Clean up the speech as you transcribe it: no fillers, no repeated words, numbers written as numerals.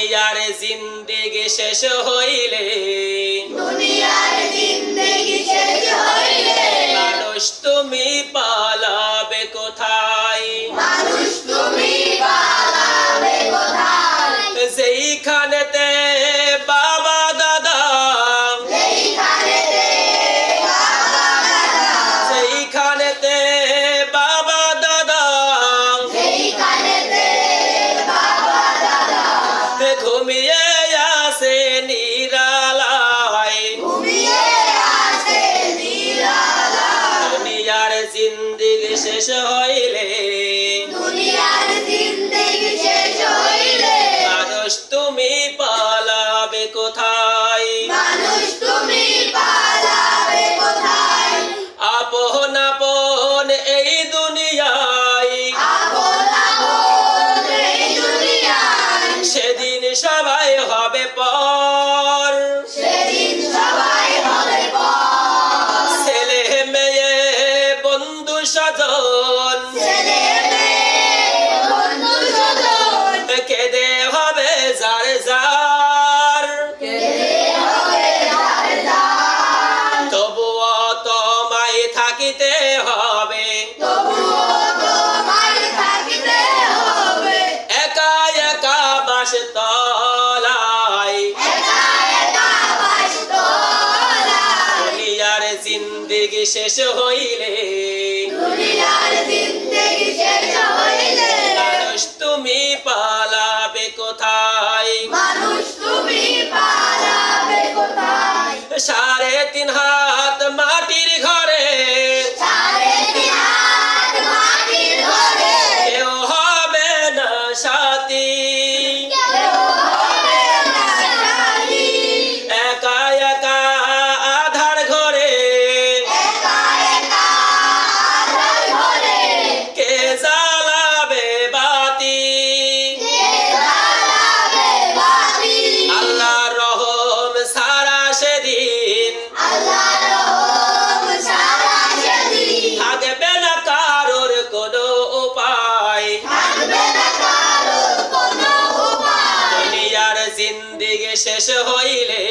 দুনিয়ার জিন্দেগি শেষ হইলে মানুষ তুমি পালাবে কোথায় যেইখানেতে বাবা দাদা যেইখানেতে বাবা দাদা ঘুমিয়ে আসে নিরালায় দুনিয়ার জিন্দেগি শেষ হইলে মানুষ তুমি পালাবে কোথায় আপন আপন এই দুনিয়ায় সেদিন সবাই হবে পর ছেলে মেয়ে বন্ধু স্বজন কেঁদে হবে যার যার তবুও তোমায় থাকিতে হবে একা একা বাস তলায় দুনিয়ার জিন্দেগি শেষ হইলে মানুষ তুমি পালাবে কোথায় 3.5 হাত মাটির ঘরে কেউ হবে না সাথী একা একা আধার ঘরে কে জ্বালাবে বাতি আল্লাহর রহম সারা সেদিন থাকবে না কারোর কোনো উপায় দুনিয়ার জিন্দেগি শেষ হইলে